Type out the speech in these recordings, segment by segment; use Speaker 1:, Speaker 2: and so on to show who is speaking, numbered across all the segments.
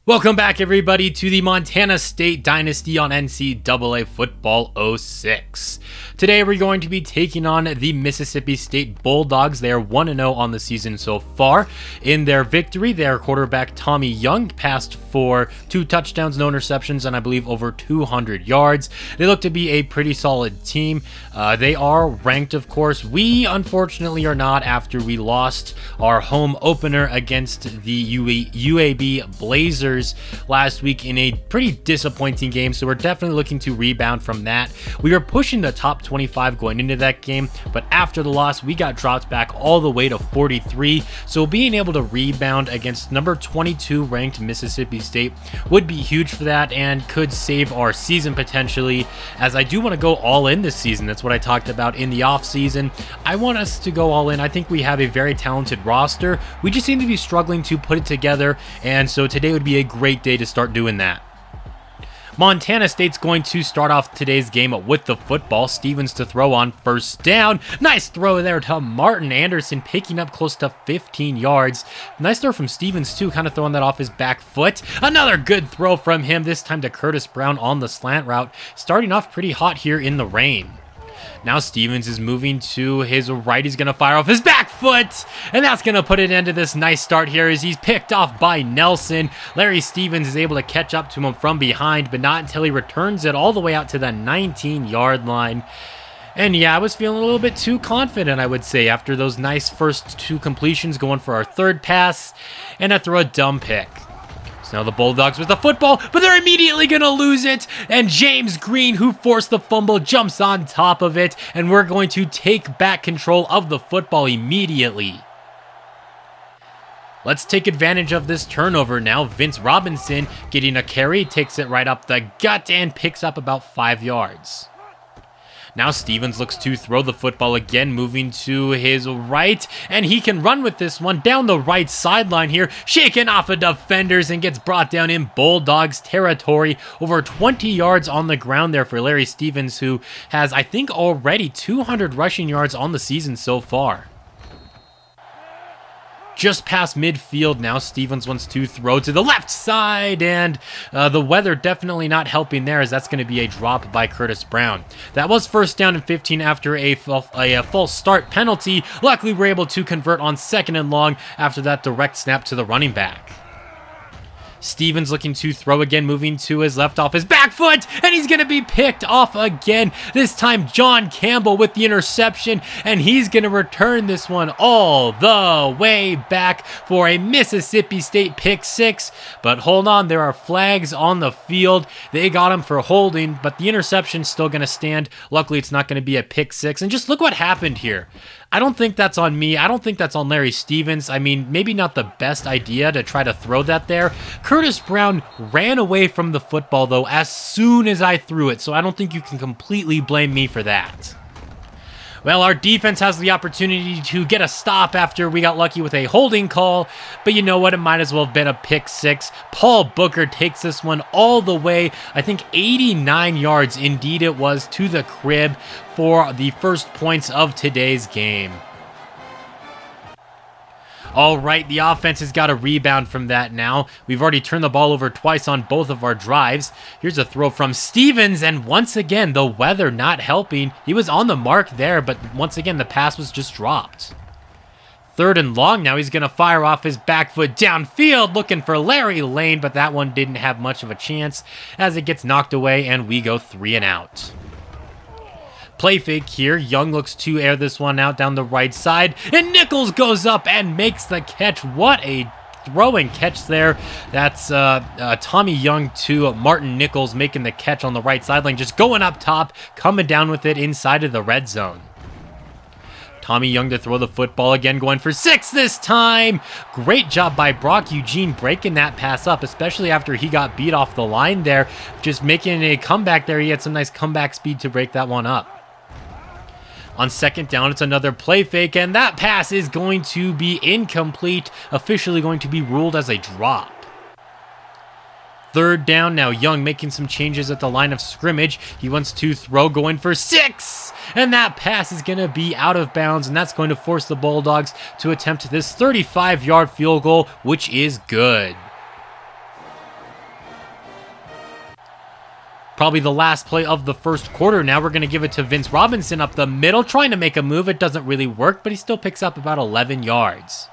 Speaker 1: Welcome back, everybody, to the Montana State Dynasty on NCAA Football 06. Today, we're going to be taking on the Mississippi State Bulldogs. They are 1-0 on the season so far. In their victory, their quarterback Tommy Young passed for 2 touchdowns, no interceptions, and I believe over 200 yards. They look to be a pretty solid team. They are ranked, of course. We, unfortunately, are not after we lost our home opener against the UAB Blazers last week in a pretty disappointing game, so we're definitely looking to rebound from that. We were pushing the top 25 going into that game, but after the loss, we got dropped back all the way to 43, so being able to rebound against number 22 ranked Mississippi State would be huge for that and could save our season potentially, as I do want to go all in this season. That's what I talked about in the off season. I want us to go all in. I think we have a very talented roster. We just seem to be struggling to put it together, and so today would be a great day to start doing that. Montana State's going to start off today's game with the football. Stevens to throw on first down. Nice throw there to Martin Anderson, picking up close to 15 yards. Nice throw from Stevens too, kind of throwing that off his back foot. Another good throw from him, this time to Curtis Brown on the slant route. Starting off pretty hot here in the rain. Now Stevens is moving to his right. He's going to fire off his back foot, and that's going to put it into this nice start here as he's picked off by Nelson. Larry Stevens is able to catch up to him from behind, but not until he returns it all the way out to the 19-yard line. And yeah, I was feeling a little bit too confident, I would say, after those nice first 2 completions, going for our third pass, and I throw a dumb pick. So now the Bulldogs with the football, but they're immediately going to lose it. And James Green, who forced the fumble, jumps on top of it. And we're going to take back control of the football immediately. Let's take advantage of this turnover now. Vince Robinson getting a carry, takes it right up the gut and picks up about 5 yards. Now Stevens looks to throw the football again, moving to his right, and he can run with this one down the right sideline here, shaking off of defenders and gets brought down in Bulldogs territory. Over 20 yards on the ground there for Larry Stevens, who has, I think, already 200 rushing yards on the season so far. Just past midfield now, Stevens wants to throw to the left side, and the weather definitely not helping there, as that's going to be a drop by Curtis Brown. That was first down and 15 after a false start penalty. Luckily, we're able to convert on 2nd and long after that direct snap to the running back. Stevens looking to throw again, moving to his left off his back foot, and he's going to be picked off again. This time, John Campbell with the interception, and he's going to return this one all the way back for a Mississippi State pick 6. But hold on, there are flags on the field. They got him for holding, but the interception's still going to stand. Luckily, it's not going to be a pick 6. And just look what happened here. I don't think that's on me. I don't think that's on Larry Stevens. I mean, maybe not the best idea to try to throw that there. Curtis Brown ran away from the football, though, as soon as I threw it, so I don't think you can completely blame me for that. Well, our defense has the opportunity to get a stop after we got lucky with a holding call, but you know what? It might as well have been a pick 6. Paul Booker takes this one all the way, I think 89 yards, indeed it was, to the crib for the first points of today's game. All right, the offense has got a rebound from that now. We've already turned the ball over twice on both of our drives. Here's a throw from Stevens, and once again, the weather not helping. He was on the mark there, but once again, the pass was just dropped. 3rd and long now. He's going to fire off his back foot downfield, looking for Larry Lane, but that one didn't have much of a chance as it gets knocked away, and we go 3 and out. Play fake here. Young looks to air this one out down the right side, and Nichols goes up and makes the catch. What a throw and catch there. That's Tommy Young to Martin Nichols making the catch on the right sideline, just going up top, coming down with it inside of the red zone. Tommy Young to throw the football again, going for 6 this time. Great job by Brock Eugene breaking that pass up, especially after he got beat off the line there. Just making a comeback there. He had some nice comeback speed to break that one up. On 2nd down, it's another play fake, and that pass is going to be incomplete, officially going to be ruled as a drop. 3rd down now, Young making some changes at the line of scrimmage. He wants to throw, going for 6, and that pass is going to be out of bounds, and that's going to force the Bulldogs to attempt this 35-yard field goal, which is good. Probably the last play of the first quarter. Now we're going to give it to Vince Robinson up the middle, trying to make a move. It doesn't really work, but he still picks up about 11 yards.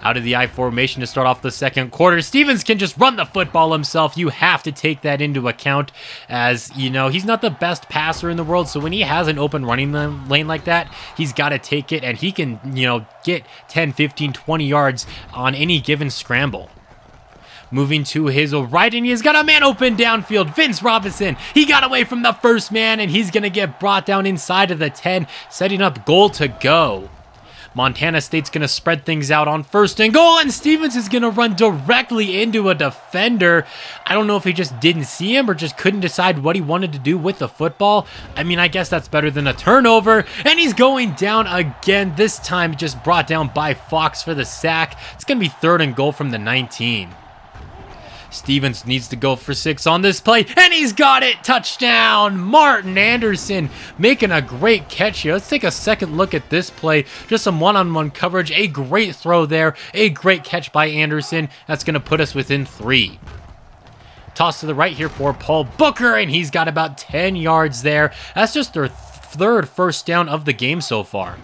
Speaker 1: Out of the I formation to start off the second quarter. Stevens can just run the football himself. You have to take that into account, as, you know, he's not the best passer in the world, so when he has an open running lane like that, he's got to take it, and he can, you know, get 10, 15, 20 yards on any given scramble. Moving to his right, and he's got a man open downfield. Vince Robinson, he got away from the first man, and he's going to get brought down inside of the 10, setting up goal to go. Montana State's going to spread things out on first and goal, and Stevens is going to run directly into a defender. I don't know if he just didn't see him or just couldn't decide what he wanted to do with the football. I mean, I guess that's better than a turnover, and he's going down again, this time just brought down by Fox for the sack. It's going to be 3rd and goal from the 19. Stevens needs to go for 6 on this play, and he's got it! Touchdown! Martin Anderson making a great catch here. Let's take a second look at this play. Just some one-on-one coverage. A great throw there. A great catch by Anderson. That's going to put us within 3. Toss to the right here for Paul Booker, and he's got about 10 yards there. That's just their 3rd first down of the game so far.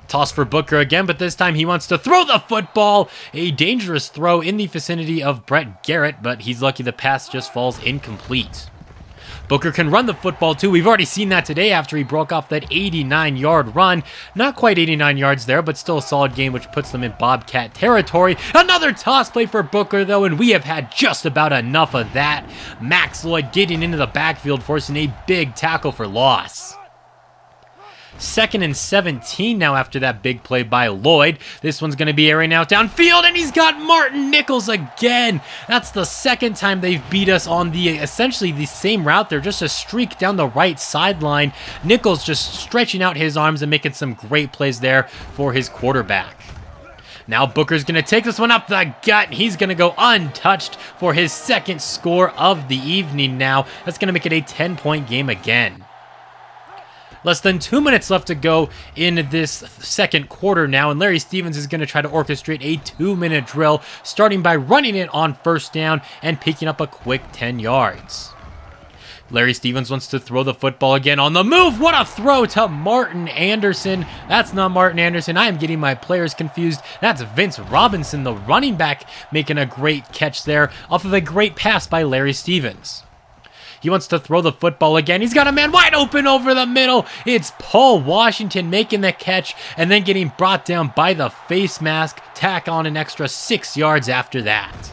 Speaker 1: Toss for Booker again, but this time he wants to throw the football. A dangerous throw in the vicinity of Brett Garrett, but he's lucky the pass just falls incomplete. Booker can run the football too. We've already seen that today after he broke off that 89-yard run. Not quite 89 yards there, but still a solid game, which puts them in Bobcat territory. Another toss play for Booker, though, and we have had just about enough of that. Max Lloyd getting into the backfield, forcing a big tackle for loss. 2nd and 17 now after that big play by Lloyd. This one's going to be airing out downfield, and he's got Martin Nichols again. That's the 2nd time they've beat us on the essentially the same route there, just a streak down the right sideline. Nichols just stretching out his arms and making some great plays there for his quarterback. Now Booker's going to take this one up the gut. He's going to go untouched for his 2nd score of the evening now. That's going to make it a 10-point game again. Less than 2 minutes left to go in this second quarter now, and Larry Stevens is going to try to orchestrate a 2-minute drill, starting by running it on first down and picking up a quick 10 yards. Larry Stevens wants to throw the football again on the move. What a throw to Martin Anderson. That's not Martin Anderson. I am getting my players confused. That's Vince Robinson, the running back, making a great catch there off of a great pass by Larry Stevens. He wants to throw the football again. He's got a man wide open over the middle. It's Paul Washington making the catch and then getting brought down by the face mask. Tack on an extra 6 yards after that.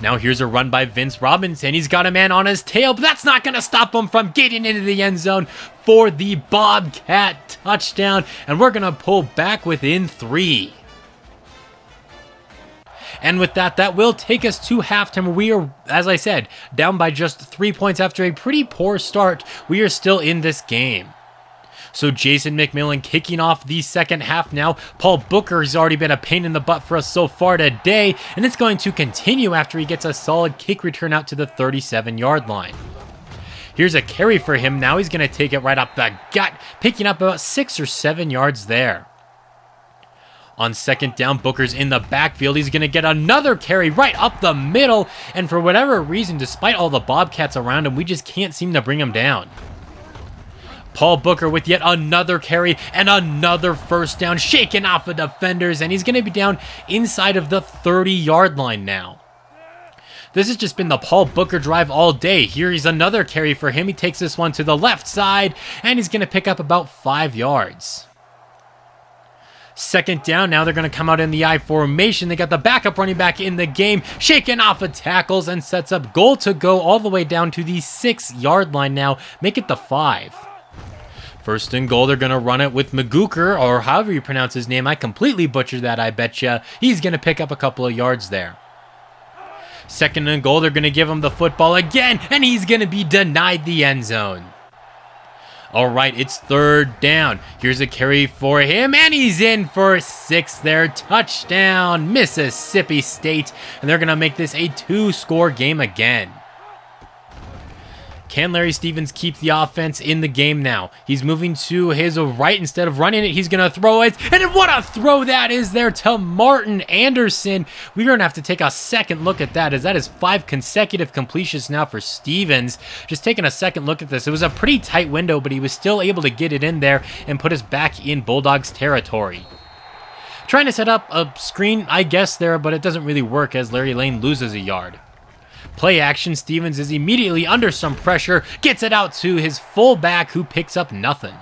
Speaker 1: Now here's a run by Vince Robinson. He's got a man on his tail, but that's not going to stop him from getting into the end zone for the Bobcat touchdown. And we're going to pull back within 3. And with that, that will take us to halftime. We are, as I said, down by just 3 points after a pretty poor start. We are still in this game. So Jason McMillan kicking off the second half now. Paul Booker has already been a pain in the butt for us so far today, and it's going to continue after he gets a solid kick return out to the 37-yard line. Here's a carry for him now. He's going to take it right up the gut, picking up about 6 or 7 yards there. On second down, Booker's in the backfield. He's going to get another carry right up the middle. And for whatever reason, despite all the Bobcats around him, we just can't seem to bring him down. Paul Booker with yet another carry and another first down, shaking off the defenders. And he's going to be down inside of the 30-yard line now. This has just been the Paul Booker drive all day. Here is another carry for him. He takes this one to the left side, and he's going to pick up about 5 yards. Second down, now they're going to come out in the I formation. They got the backup running back in the game, shaking off of tackles and sets up goal to go all the way down to the 6-yard line now. Make it the 5. First and goal, they're going to run it with Magooker, or however you pronounce his name. I completely butchered that, I betcha. He's going to pick up a couple of yards there. Second and goal, they're going to give him the football again, and he's going to be denied the end zone. All right, it's third down. Here's a carry for him, and he's in for 6 there. Touchdown, Mississippi State. And they're going to make this a 2-score game again. Can Larry Stevens keep the offense in the game now? He's moving to his right instead of running it. He's going to throw it. And what a throw that is there to Martin Anderson. We're going to have to take a second look at that, as that is 5 consecutive completions now for Stevens. Just taking a second look at this. It was a pretty tight window, but he was still able to get it in there and put us back in Bulldogs territory. Trying to set up a screen, I guess, there, but it doesn't really work as Larry Lane loses a yard. Play action, Stevens is immediately under some pressure, gets it out to his fullback who picks up nothing.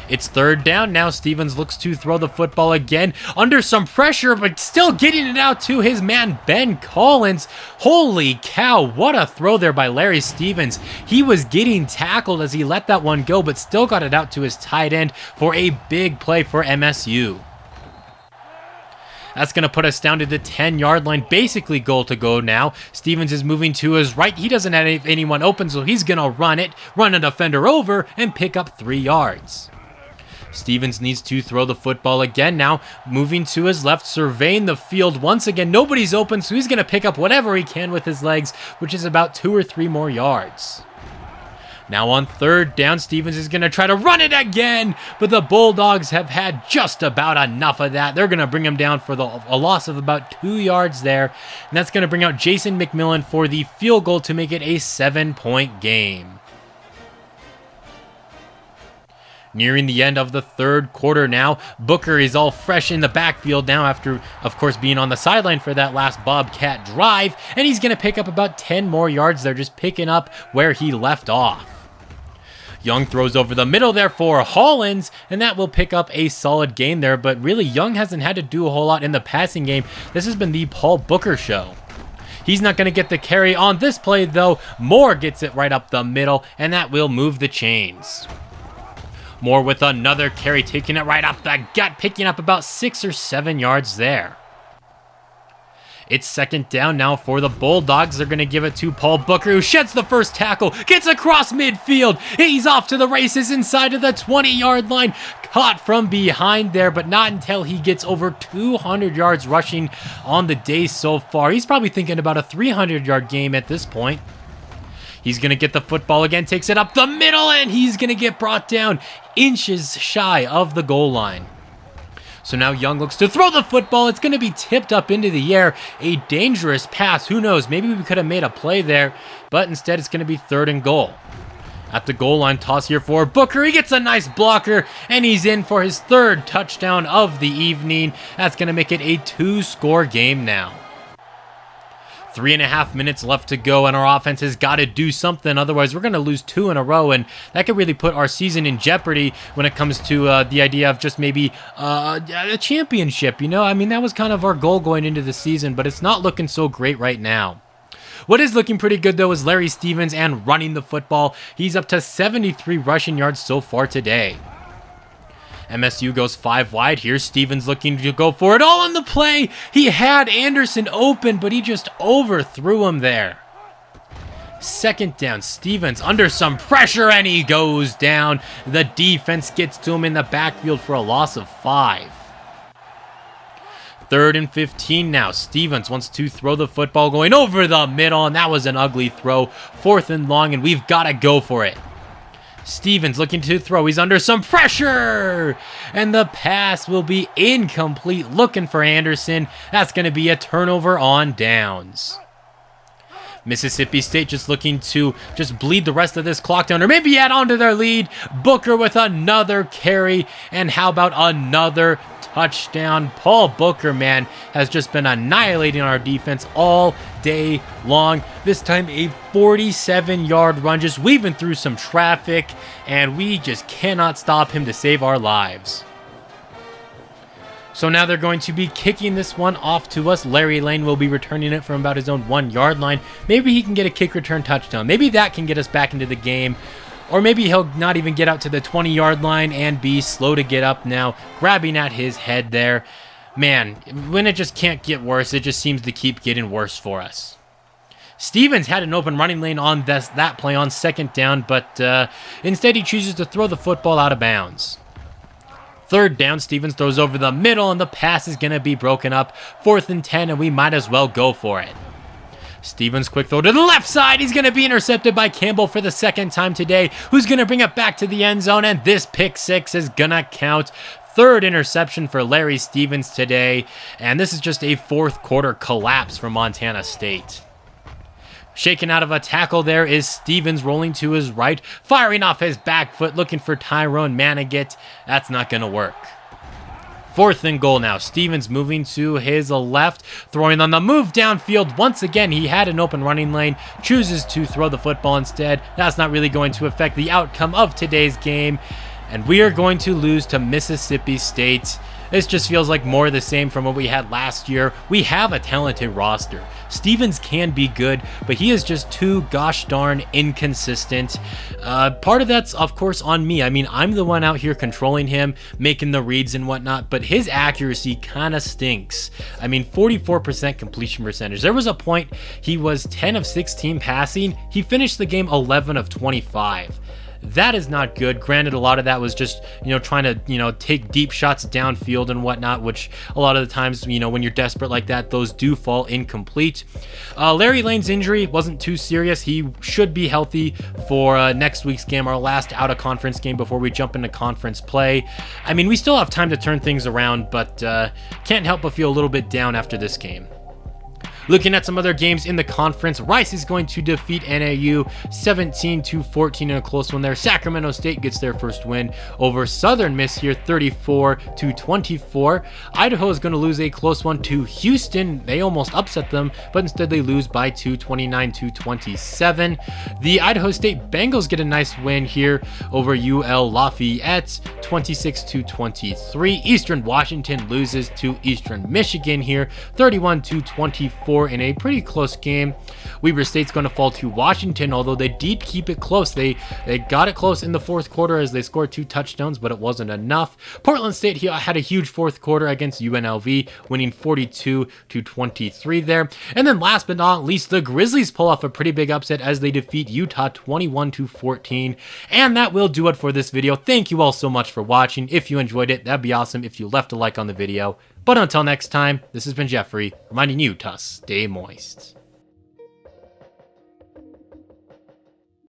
Speaker 1: It's third down now. Stevens looks to throw the football again, under some pressure, but still getting it out to his man, Ben Collins. Holy cow, what a throw there by Larry Stevens. He was getting tackled as he let that one go, but still got it out to his tight end for a big play for MSU. That's going to put us down to the 10-yard line, basically goal to go now. Stevens is moving to his right. He doesn't have anyone open, so he's going to run a defender over, and pick up 3 yards. Stevens needs to throw the football again now, moving to his left, surveying the field once again. Nobody's open, so he's going to pick up whatever he can with his legs, which is about 2 or 3 more yards. Now on third down, Stevens is going to try to run it again, but the Bulldogs have had just about enough of that. They're going to bring him down for a loss of about 2 yards there, and that's going to bring out Jason McMillan for the field goal to make it a 7-point game. Nearing the end of the third quarter now, Booker is all fresh in the backfield now after, of course, being on the sideline for that last Bobcat drive, and he's going to pick up about 10 more yards there, just picking up where he left off. Young throws over the middle there for Hollins, and that will pick up a solid gain there, but really Young hasn't had to do a whole lot in the passing game. This has been the Paul Booker show. He's not going to get the carry on this play, though. Moore gets it right up the middle, and that will move the chains. Moore with another carry, taking it right up the gut, picking up about 6 or 7 yards there. It's second down now for the Bulldogs. They're going to give it to Paul Booker, who sheds the first tackle, gets across midfield. He's off to the races inside of the 20-yard line. Caught from behind there, but not until he gets over 200 yards rushing on the day so far. He's probably thinking about a 300-yard game at this point. He's going to get the football again, takes it up the middle, and he's going to get brought down inches shy of the goal line. So now Young looks to throw the football. It's going to be tipped up into the air. A dangerous pass. Who knows? Maybe we could have made a play there, but instead it's going to be 3rd and goal. At the goal line, toss here for Booker. He gets a nice blocker, and he's in for his 3rd touchdown of the evening. That's going to make it a 2-score game now. 3.5 minutes left to go, and our offense has got to do something. Otherwise, we're going to lose 2 in a row, and that could really put our season in jeopardy when it comes to the idea of just maybe a championship. You know, I mean, that was kind of our goal going into the season, but it's not looking so great right now. What is looking pretty good, though, is Larry Stevens and running the football. He's up to 73 rushing yards so far today. MSU goes 5 wide here. Stevens looking to go for it all on the play. He had Anderson open, but he just overthrew him there. Second down, Stevens under some pressure, and he goes down. The defense gets to him in the backfield for a loss of 5. 3rd and 15 now. Stevens wants to throw the football going over the middle, and that was an ugly throw. 4th and long, and we've got to go for it. Stevens looking to throw. He's under some pressure, and the pass will be incomplete. Looking for Anderson. That's going to be a turnover on downs. Mississippi State just looking to just bleed the rest of this clock down, or maybe add on to their lead. Booker with another carry, and how about another touchdown? Paul Booker, man, has just been annihilating our defense all day long. This time a 47-yard run, just weaving through some traffic, and we just cannot stop him to save our lives. So now they're going to be kicking this one off to us. Larry Lane will be returning it from about his own 1-yard line. Maybe he can get a kick return touchdown. Maybe that can get us back into the game. Or maybe he'll not even get out to the 20-yard line and be slow to get up now, grabbing at his head there. Man, when it just can't get worse, it just seems to keep getting worse for us. Stevens had an open running lane on that play on 2nd down, but instead he chooses to throw the football out of bounds. 3rd down, Stevens throws over the middle, and the pass is going to be broken up. 4th and 10, and we might as well go for it. Stevens quick throw to the left side. He's going to be intercepted by Campbell for the second time today, who's going to bring it back to the end zone, and this pick six is going to count. Third interception for Larry Stevens today, and this is just a fourth quarter collapse for Montana State. Shaken out of a tackle there is Stevens, rolling to his right, firing off his back foot, looking for Tyrone Manigat. That's not going to work. Fourth and goal now. Stevens moving to his left, throwing on the move downfield. Once again, he had an open running lane, chooses to throw the football instead. That's not really going to affect the outcome of today's game, and we are going to lose to Mississippi State. This just feels like more of the same from what we had last year. We have a talented roster. Stevens can be good, but he is just too gosh darn inconsistent. Part of that's, of course, on me. I mean, I'm the one out here controlling him, making the reads and whatnot, but his accuracy kind of stinks. I mean, 44% completion percentage. There was a point he was 10 of 16 passing. He finished the game 11 of 25. That is not good. Granted, a lot of that was just, trying to, take deep shots downfield and whatnot, which a lot of the times, when you're desperate like that, those do fall incomplete. Larry Lane's injury wasn't too serious. He should be healthy for next week's game, our last out-of-conference game before we jump into conference play. I mean, we still have time to turn things around, but can't help but feel a little bit down after this game. Looking at some other games in the conference, Rice is going to defeat NAU 17-14 in a close one there. Sacramento State gets their first win over Southern Miss here, 34-24. Idaho is going to lose a close one to Houston. They almost upset them, but instead they lose by 2, 29-27. The Idaho State Bengals get a nice win here over UL Lafayette, 26-23. Eastern Washington loses to Eastern Michigan here, 31-24. In a pretty close game. Weber State's going to fall to Washington, although they did keep it close. They got it close in the fourth quarter as they scored 2 touchdowns, but it wasn't enough. Portland State had a huge fourth quarter against UNLV, winning 42-23 there. And then last but not least, the Grizzlies pull off a pretty big upset as they defeat Utah 21-14. And that will do it for this video. Thank you all so much for watching. If you enjoyed it, that'd be awesome if you left a like on the video. But until next time, this has been Jeffrey, reminding you to stay moist.